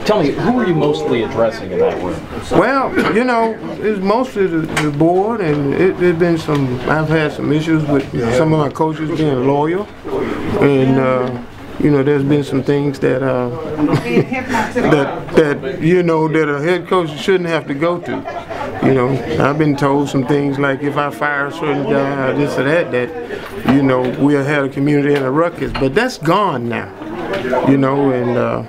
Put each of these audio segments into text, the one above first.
Tell me, who are you mostly addressing in that room? Well, you know, it's mostly the board, and there's been some. I've had some issues with some of my coaches being loyal, and you know, there's been some things that you know that a head coach shouldn't have to go to. You know, I've been told some things like if I fire a certain guy, this or that you know, we'll have a community in a ruckus. But that's gone now. You know, and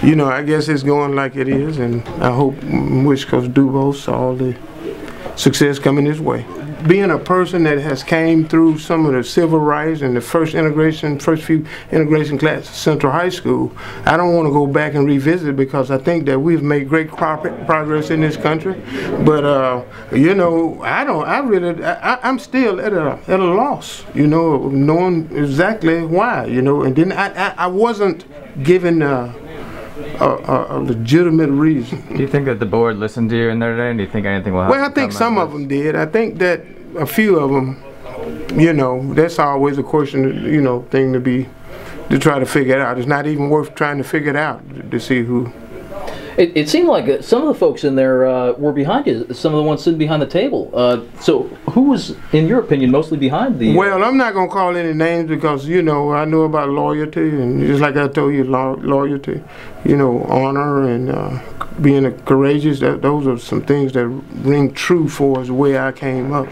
you know, I guess it's going like it is, and I hope, wish Coach Dubose all the success coming his way. Being a person that has came through some of the civil rights and the first few integration classes at Central High School, I don't want to go back and revisit it because I think that we've made great progress in this country. But you know, I'm still at a loss, you know, knowing exactly why, you know, and then I wasn't given a legitimate reason. Do you think that the board listened to you in there today, and do you think anything will happen? Well, I think some of them did. I think that a few of them, you know, that's always a question, you know, thing to try to figure it out. It's not even worth trying to figure it out to see who. It seemed like some of the folks in there were behind you, some of the ones sitting behind the table. So who was, in your opinion, mostly behind the... Well, I'm not going to call any names because, you know, I know about loyalty, and just like I told you, loyalty, you know, honor, and being courageous. Those are some things that ring true for us the way I came up.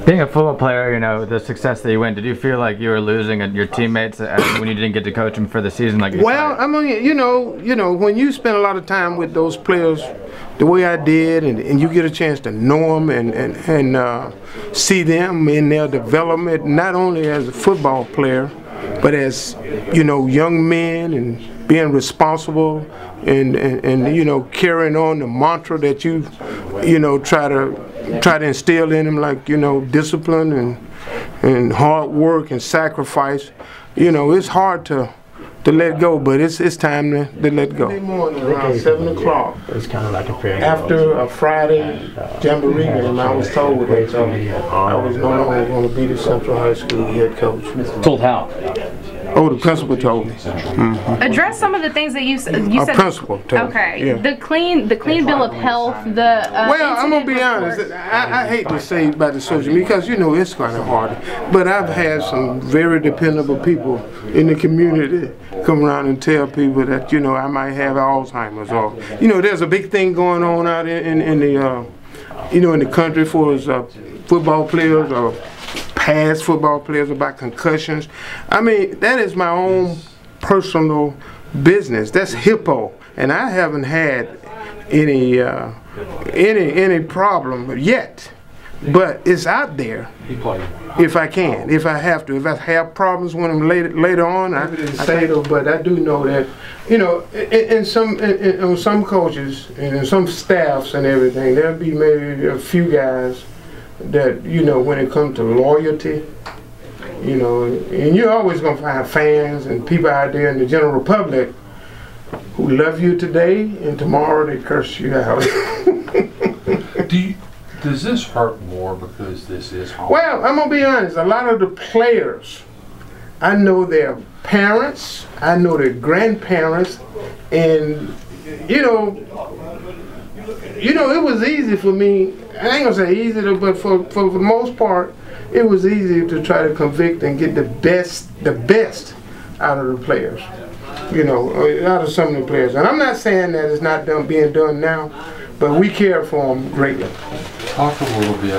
Being a football player, you know, the success that you went, did you feel like you were losing your teammates when you didn't get to coach them for the season? Like well, I mean, you know, when you spend a lot of time with those players, the way I did, and you get a chance to know them and see them in their development, not only as a football player, but as, you know, young men, and being responsible, and you know, carrying on the mantra that you know, try to instill in them, like, you know, discipline and hard work and sacrifice. You know, it's hard to let go, but it's time to let go. Monday morning around 7 o'clock, it's kind of like a prayer. After a Friday jamboree game, I was told that I was no longer going to be the Central High School head coach. Told how? Oh, the principal told me. Mm-hmm. Address some of the things that you said. Principal told me. Okay. Yeah. The clean bill of health. Well, I'm gonna be honest. I hate to say about the social media because, you know, it's kind of hard. But I've had some very dependable people in the community come around and tell people that, you know, I might have Alzheimer's, or, you know, there's a big thing going on out in the you know, in the country for us football players or past football players about concussions. I mean, that is my own personal business. That's HIPPO, and I haven't had any problem yet. But it's out there if I can, if I have to. If I have problems with them later on, I say so. But I do know that, you know, in some coaches and in some staffs and everything, there'll be maybe a few guys that, you know, when it comes to loyalty, you know, and you're always going to find fans and people out there in the general public who love you today and tomorrow they curse you out. Does this hurt more because this is home? Well, I'm going to be honest. A lot of the players, I know their parents, I know their grandparents, and, you know, it was easy for me. I ain't going to say easy, but for the most part, it was easy to try to convict and get the best out of the players. You know, out of some of the players. And I'm not saying that it's not being done now, but we care for them greatly. Talk a little bit